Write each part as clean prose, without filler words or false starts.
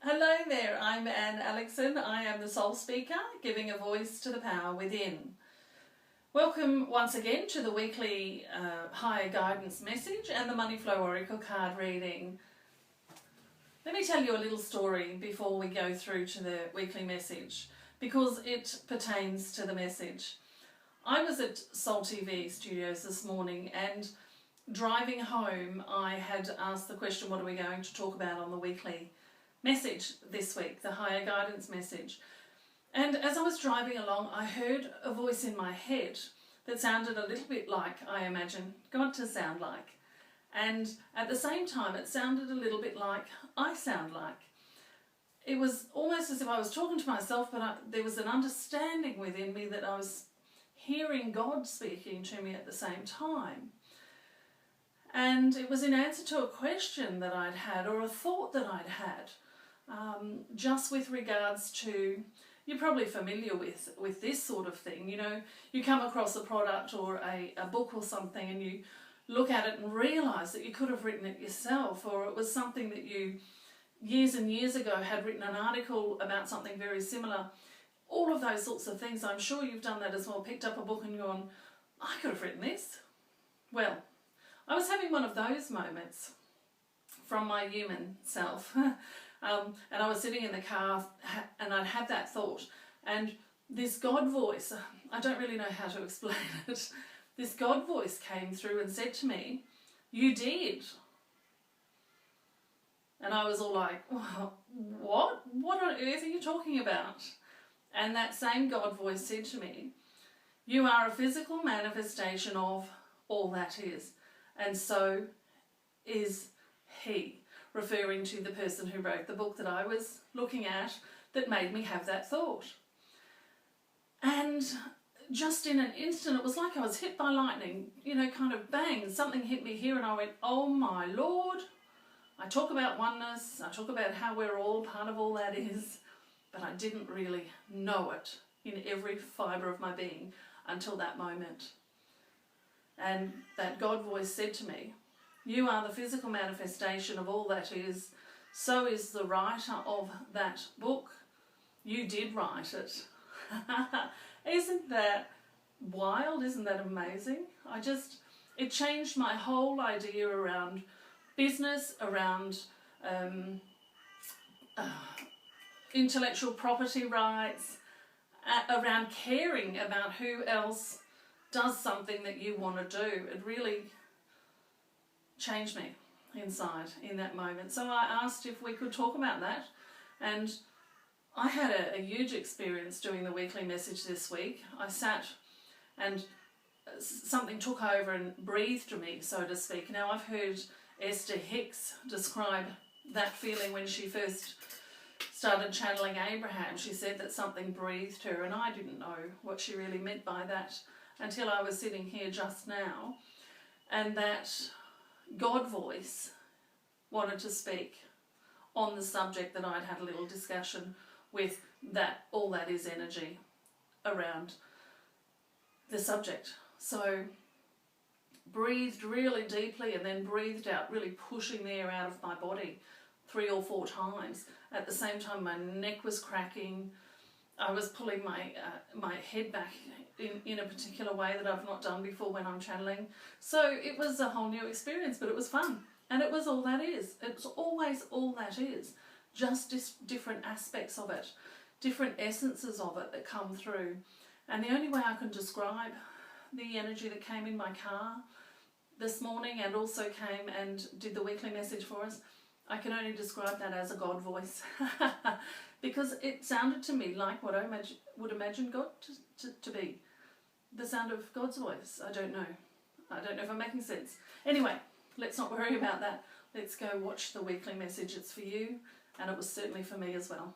Hello there, I'm Aleckson. I am the soul speaker, giving a voice to the power within. Welcome once again to the weekly higher guidance message and the Money Flow Oracle card reading. Let me tell you a little story before we go through to the weekly message, because it pertains to the message. I was at Soul TV Studios this morning, and driving home I had asked the question, what are we going to talk about on the weekly message this week, the higher guidance message. And as I was driving along, I heard a voice in my head that sounded a little bit like I imagine God to sound like. And at the same time, it sounded a little bit like I sound like. It was almost as if I was talking to myself, but there was an understanding within me that I was hearing God speaking to me at the same time. And it was in answer to a question that I'd had, or a thought that I'd had, just with regards to, you're probably familiar with this sort of thing. You know, you come across a product or a book or something, and you look at it and realise that you could have written it yourself, or it was something that you years and years ago had written an article about something very similar. All of those sorts of things. I'm sure you've done that as well, picked up a book and gone, I could have written this. Well, I was having one of those moments from my human self. And I was sitting in the car and I'd had that thought, and this God voice, I don't really know how to explain it, this God voice came through and said to me, you did. And I was all like, what? What on earth are you talking about? And that same God voice said to me, you are a physical manifestation of all that is, and so is He, referring to the person who wrote the book that I was looking at that made me have that thought. And just in an instant, it was like I was hit by lightning, you know, kind of bang, something hit me here, and I went, oh my Lord. I talk about oneness, I talk about how we're all part of all that is, but I didn't really know it in every fibre of my being until that moment. And that God voice said to me, you are the physical manifestation of all that is, so is the writer of that book. You did write it. Isn't that wild? Isn't that amazing? It changed my whole idea around business, around intellectual property rights, around caring about who else does something that you want to do. It really changed me inside in that moment. So I asked if we could talk about that, and I had a huge experience doing the weekly message this week. I sat and something took over and breathed me, so to speak. Now, I've heard Hicks describe that feeling when she first started channeling Abraham. She said that something breathed her, and I didn't know what she really meant by that until I was sitting here just now, and that God voice wanted to speak on the subject that I'd had a little discussion with, that all that is energy around the subject. So breathed really deeply and then breathed out, really pushing the air out of my body 3 or 4 times. At the same time, my neck was cracking. I was pulling my head back in a particular way that I've not done before when I'm channeling. So it was a whole new experience, but it was fun. And it was all that is. It's always all that is. Just different aspects of it, different essences of it that come through. And the only way I can describe the energy that came in my car this morning and also came and did the weekly message for us, I can only describe that as a God voice. Because it sounded to me like what I would imagine God to be. The sound of God's voice. I don't know. I don't know if I'm making sense. Anyway, let's not worry about that. Let's go watch the weekly message. It's for you, and it was certainly for me as well.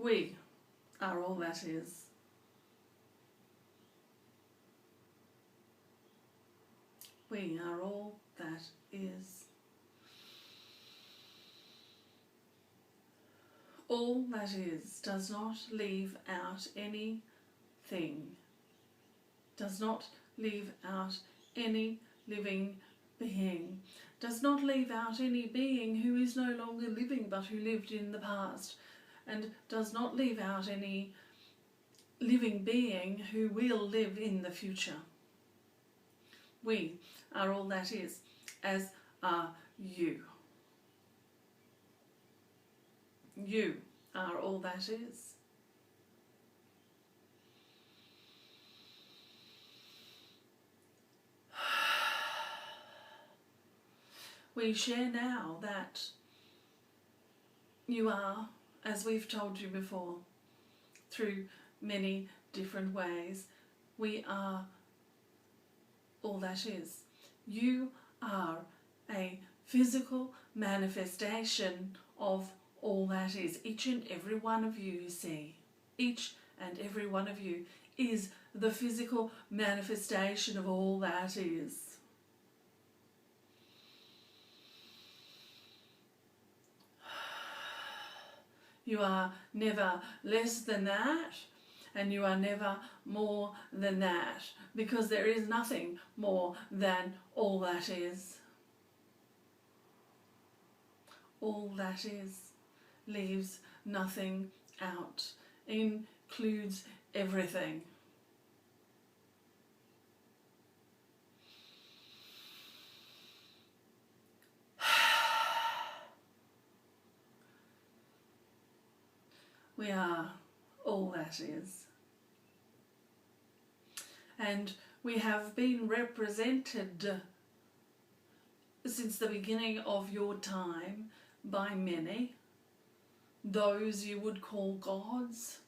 We are all that is. We are all that is. All that is does not leave out anything, does not leave out any living being, does not leave out any being who is no longer living but who lived in the past, and does not leave out any living being who will live in the future. We are all that is, as are you. You are all that is. We share now that you are, as we've told you before, through many different ways, we are all that is. You are a physical manifestation of all that is. Each and every one of you, you see, each and every one of you is the physical manifestation of all that is. You are never less than that, and you are never more than that, because there is nothing more than all that is. All that is leaves nothing out, includes everything. We are all that is. And we have been represented since the beginning of your time by many, those you would call gods,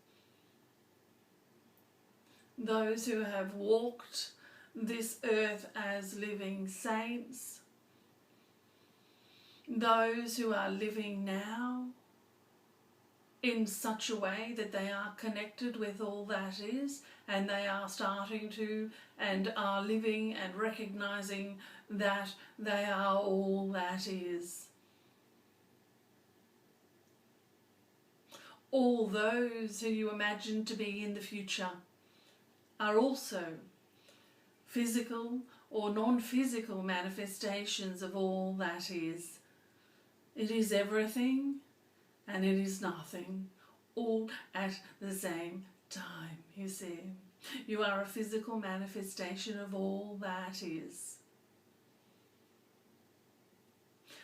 those who have walked this earth as living saints, those who are living now in such a way that they are connected with all that is, and they are starting to and are living and recognizing that they are all that is. All those who you imagine to be in the future are also physical or non-physical manifestations of all that is. It is everything and it is nothing, all at the same time, you see. You are a physical manifestation of all that is.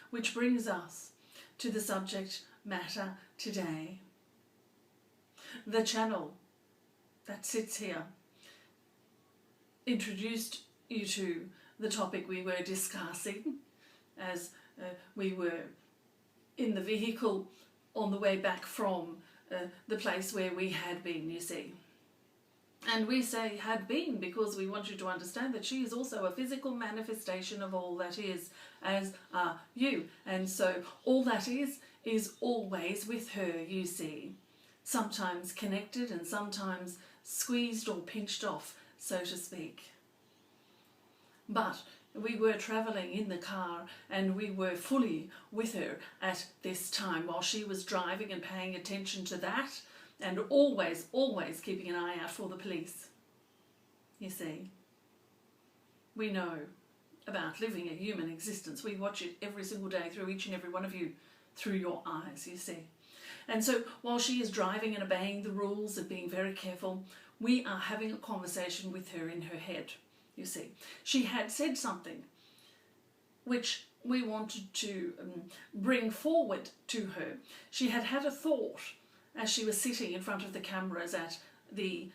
Which brings us to the subject matter today. The channel that sits here introduced you to the topic we were discussing as we were in the vehicle on the way back from the place where we had been, you see. And we say had been because we want you to understand that she is also a physical manifestation of all that is, as are you. And so all that is always with her, you see. Sometimes connected and sometimes squeezed or pinched off, so to speak. But we were travelling in the car and we were fully with her at this time while she was driving and paying attention to that and always keeping an eye out for the police. You see, we know about living a human existence. We watch it every single day through each and every one of you, through your eyes, you see. And so while she is driving and obeying the rules and being very careful, we are having a conversation with her in her head. You see, she had said something which we wanted to bring forward to her. She had had a thought as she was sitting in front of the cameras at the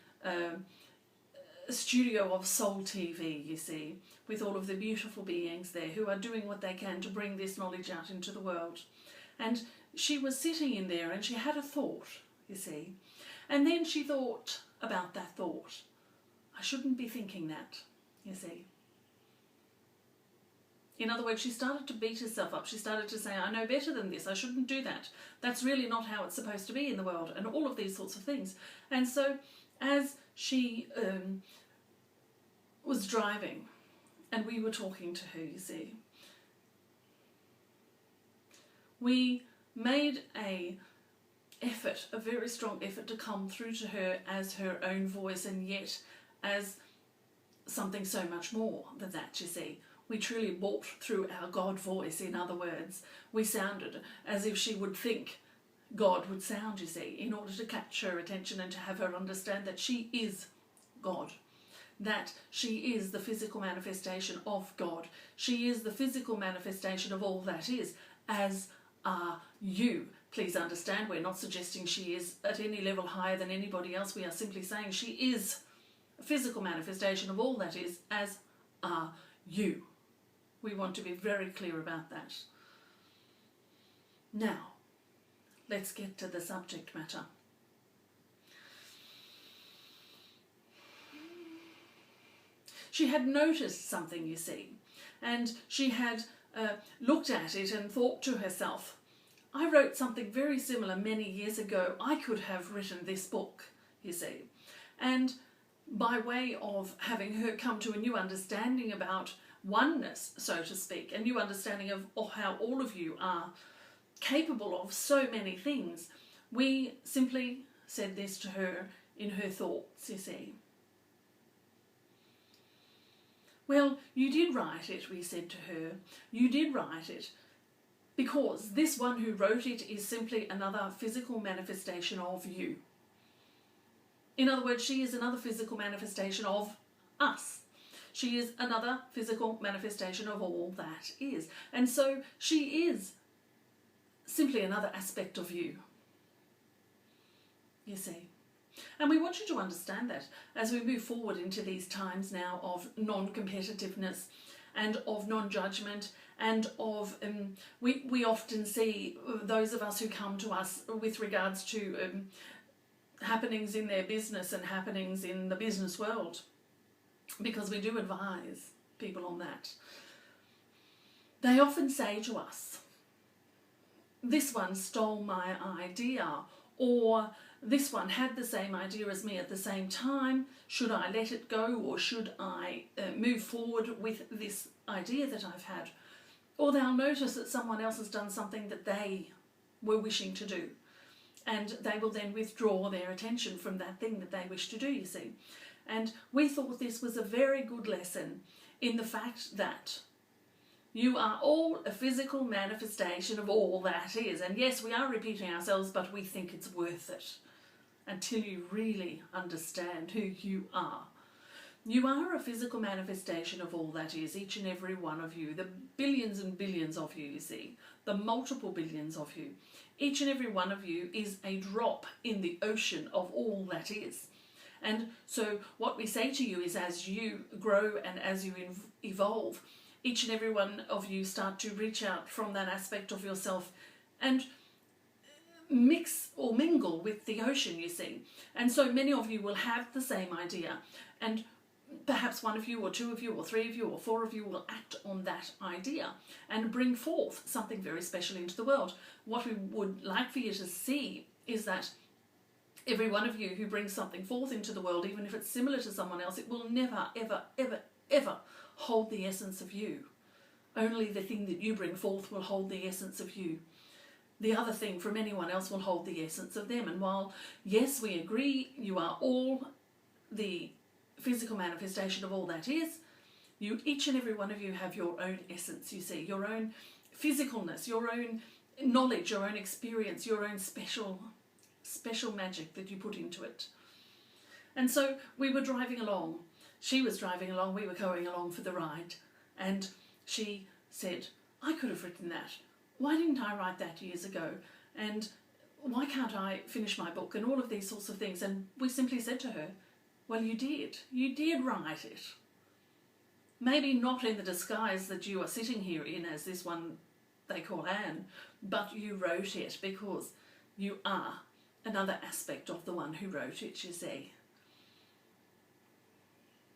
studio of Soul TV, you see, with all of the beautiful beings there who are doing what they can to bring this knowledge out into the world. And she was sitting in there and she had a thought, you see, and then she thought about that thought. I shouldn't be thinking that. You see. In other words, she started to beat herself up. She started to say, I know better than this. I shouldn't do that. That's really not how it's supposed to be in the world, and all of these sorts of things. And so as she was driving and we were talking to her, you see. We made a very strong effort to come through to her as her own voice, and yet as something so much more than that, you see. We truly walked through our God voice, in other words. We sounded as if she would think God would sound, you see, in order to capture her attention and to have her understand that she is God, that she is the physical manifestation of God. She is the physical manifestation of all that is, as are you. Please understand, we're not suggesting she is at any level higher than anybody else. We are simply saying she is a physical manifestation of all that is, as are you. We want to be very clear about that. Now, let's get to the subject matter. She had noticed something, you see, and she had looked at it and thought to herself, I wrote something very similar many years ago. I could have written this book, you see. And by way of having her come to a new understanding about oneness, so to speak, a new understanding of how all of you are capable of so many things, we simply said this to her in her thoughts, you see. Well, you did write it, we said to her. You did write it because this one who wrote it is simply another physical manifestation of you. In other words, she is another physical manifestation of us. She is another physical manifestation of all that is. And so she is simply another aspect of you, you see. And we want you to understand that as we move forward into these times now of non-competitiveness and of non-judgment and of, we often see those of us who come to us with regards to happenings in their business and happenings in the business world, because we do advise people on that. They often say to us, this one stole my idea, or this one had the same idea as me at the same time. Should I let it go, or should I move forward with this idea that I've had? Or they'll notice that someone else has done something that they were wishing to do, and they will then withdraw their attention from that thing that they wish to do, you see. And we thought this was a very good lesson in the fact that you are all a physical manifestation of all that is. And yes, we are repeating ourselves, but we think it's worth it until you really understand who you are. You are a physical manifestation of all that is, each and every one of you, the billions and billions of you, you see, the multiple billions of you. Each and every one of you is a drop in the ocean of all that is. And so what we say to you is, as you grow and as you evolve, each and every one of you start to reach out from that aspect of yourself and mix or mingle with the ocean, you see. And so many of you will have the same idea, and perhaps one of you or two of you or three of you or four of you will act on that idea and bring forth something very special into the world. What we would like for you to see is that every one of you who brings something forth into the world, even if it's similar to someone else, it will never, ever, ever, ever hold the essence of you. Only the thing that you bring forth will hold the essence of you. The other thing from anyone else will hold the essence of them. And while, yes, we agree, you are all the physical manifestation of all that is, you, each and every one of you, have your own essence, you see, your own physicalness, your own knowledge, your own experience, your own special magic that you put into it. And so we were driving along. She was driving along, we were going along for the ride. And she said, I could have written that. Why didn't I write that years ago? And why can't I finish my book? And all of these sorts of things. And we simply said to her, well, you did. You did write it. Maybe not in the disguise that you are sitting here in as this one they call Anne, but you wrote it because you are another aspect of the one who wrote it, you see.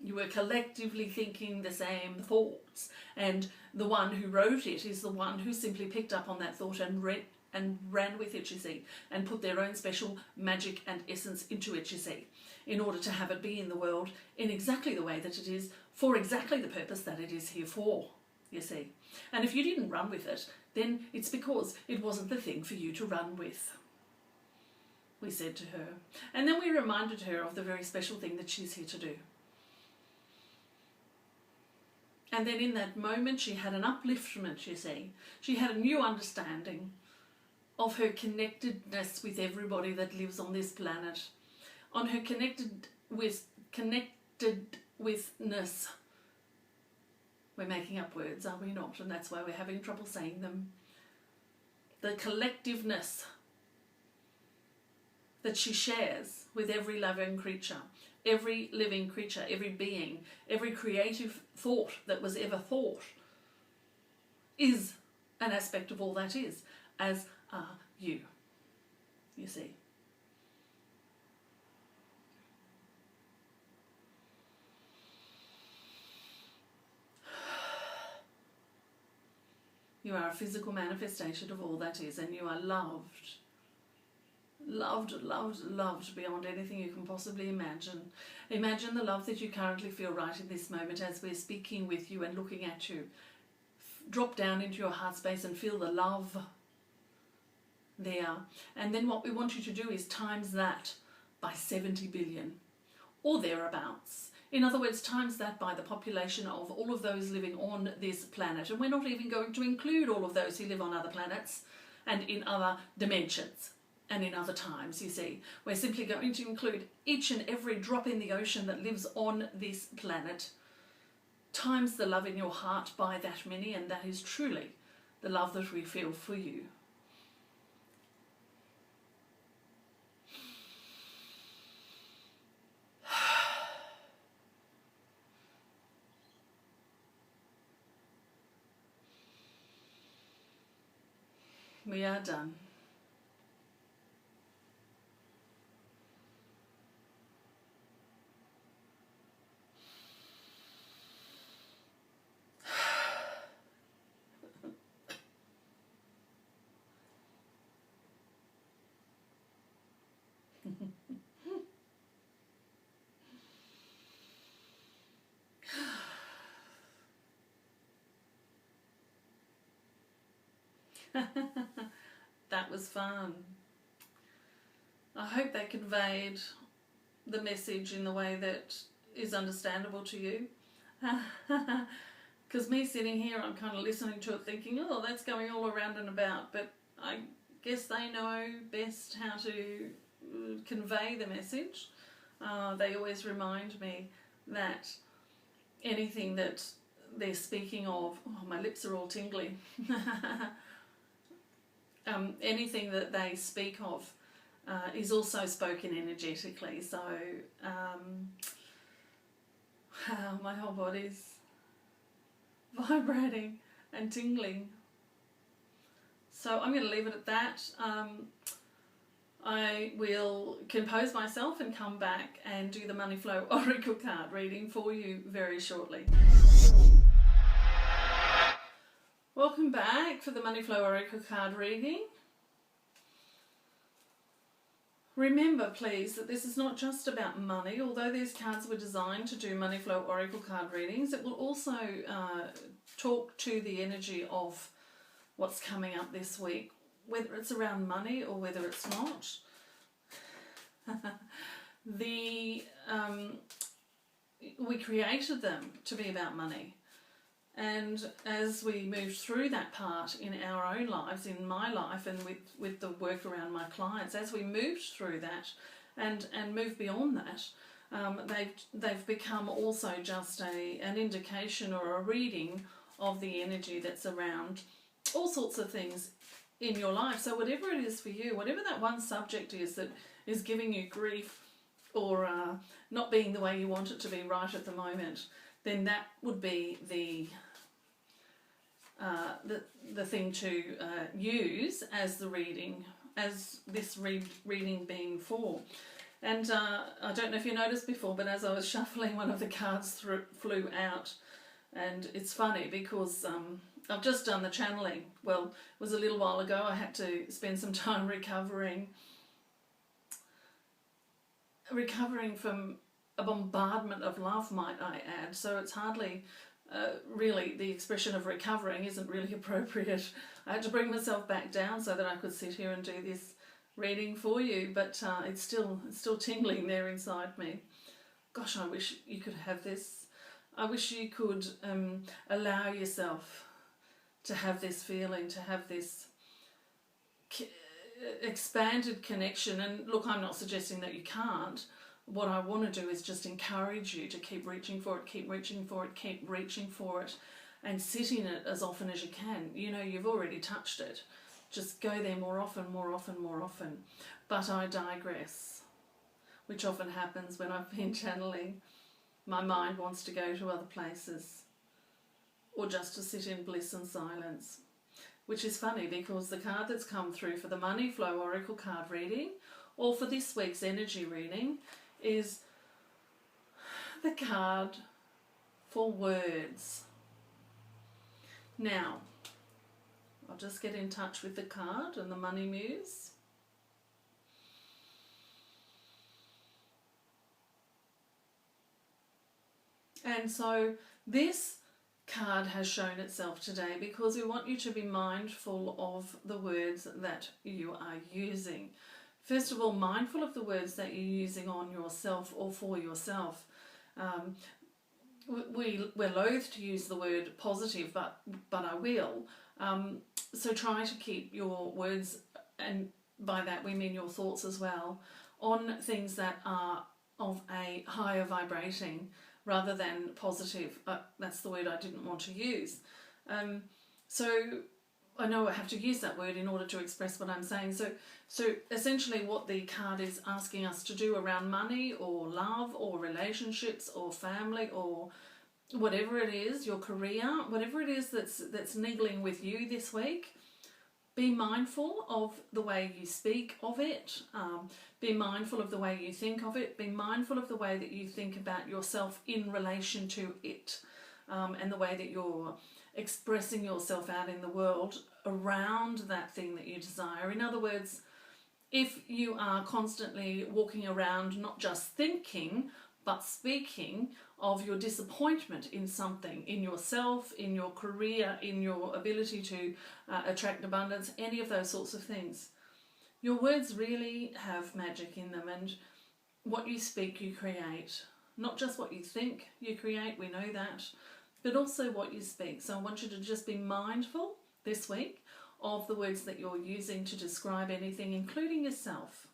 You were collectively thinking the same thoughts, and the one who wrote it is the one who simply picked up on that thought and and ran with it, you see, and put their own special magic and essence into it, you see, in order to have it be in the world in exactly the way that it is, for exactly the purpose that it is here for, you see. And if you didn't run with it, then it's because it wasn't the thing for you to run with, we said to her. And then we reminded her of the very special thing that she's here to do. And then in that moment she had an upliftment, you see. She had a new understanding of her connectedness with everybody that lives on this planet, on her connectedness. We're making up words, are we not? And that's why we're having trouble saying them. The collectiveness that she shares with every living creature, every being, every creative thought that was ever thought, is an aspect of all that is, as are you see. You are a physical manifestation of all that is, and you are loved. Loved, loved, loved beyond anything you can possibly imagine. Imagine the love that you currently feel right in this moment as we're speaking with you and looking at you. Drop down into your heart space and feel the love there. And then what we want you to do is times that by 70 billion or thereabouts. In other words, times that by the population of all of those living on this planet. And we're not even going to include all of those who live on other planets and in other dimensions and in other times, you see. We're simply going to include each and every drop in the ocean that lives on this planet, times the love in your heart by that many, and that is truly the love that we feel for you. We are done. That was fun. I hope they conveyed the message in the way that is understandable to you. Because me sitting here, I'm kind of listening to it thinking, oh, that's going all around and about, but I guess they know best how to convey the message. They always remind me that anything that they're speaking of, oh, my lips are all tingly. Anything that they speak of is also spoken energetically. So my whole body's vibrating and tingling. So I'm going to leave it at that. I will compose myself and come back and do the Money Flow Oracle card reading for you very shortly. Welcome back for the Money Flow Oracle card reading. Remember, please, that this is not just about money. Although these cards were designed to do Money Flow Oracle card readings, it will also talk to the energy of what's coming up this week, whether it's around money or whether it's not. We created them to be about money. And as we moved through that part in our own lives, in my life and with the work around my clients, as we moved through that and moved beyond that, they've become also just an indication or a reading of the energy that's around all sorts of things in your life. So whatever it is for you, whatever that one subject is that is giving you grief or not being the way you want it to be right at the moment, then that would be the thing to use as the reading, as this reading being for. And I don't know if you noticed before, but as I was shuffling, one of the cards flew out, And it's funny because I've just done the channeling. Well, it was a little while ago. I had to spend some time recovering from a bombardment of love, might I add. So it's hardly really, the expression of recovering isn't really appropriate. I had to bring myself back down so that I could sit here and do this reading for you, but it's still tingling there inside me. Gosh, I wish you could have this. I wish you could allow yourself to have this feeling, to have this expanded connection. And look, I'm not suggesting that you can't. What I want to do is just encourage you to keep reaching for it, keep reaching for it, keep reaching for it, and sit in it as often as you can. You know, you've already touched it. Just go there more often, more often, more often. But I digress, which often happens when I've been channeling. My mind wants to go to other places, or just to sit in bliss and silence. Which is funny because the card that's come through for the Money Flow Oracle card reading, or for this week's energy reading, is the card for words. Now, I'll just get in touch with the card and the Money Muse. And so this card has shown itself today because we want you to be mindful of the words that you are using. First of all, mindful of the words that you're using on yourself or for yourself. We're loath to use the word positive, but I will. So try to keep your words, and by that we mean your thoughts as well, on things that are of a higher vibrating rather than positive. That's the word I didn't want to use. So I know I have to use that word in order to express what I'm saying. So essentially what the card is asking us to do around money or love or relationships or family or whatever it is, your career, whatever it is that's niggling with you this week, be mindful of the way you speak of it. Be mindful of the way you think of it. Be mindful of the way that you think about yourself in relation to it, and the way that you're expressing yourself out in the world around that thing that you desire. In other words, if you are constantly walking around not just thinking but speaking of your disappointment in something, in yourself, in your career, in your ability to attract abundance, any of those sorts of things, your words really have magic in them, and what you speak you create. Not just what you think you create, we know that, but also what you speak. So I want you to just be mindful this week of the words that you're using to describe anything, including yourself.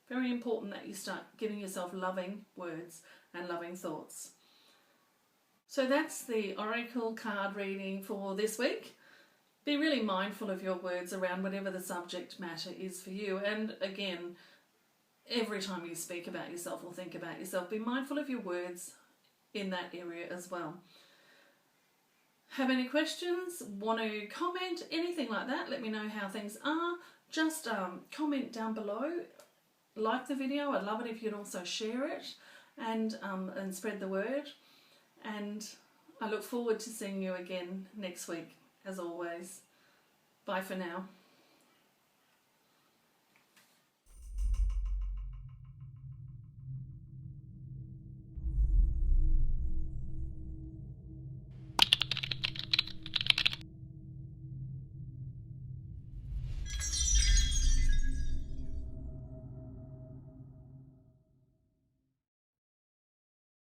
Very important that you start giving yourself loving words and loving thoughts. So that's the Oracle card reading for this week. Be really mindful of your words around whatever the subject matter is for you. And again, every time you speak about yourself or think about yourself, be mindful of your words in that area as well. Have any questions? Want to comment? Anything like that? Let me know how things are. Just comment down below. Like the video. I'd love it if you'd also share it and spread the word. And I look forward to seeing you again next week, as always. Bye for now.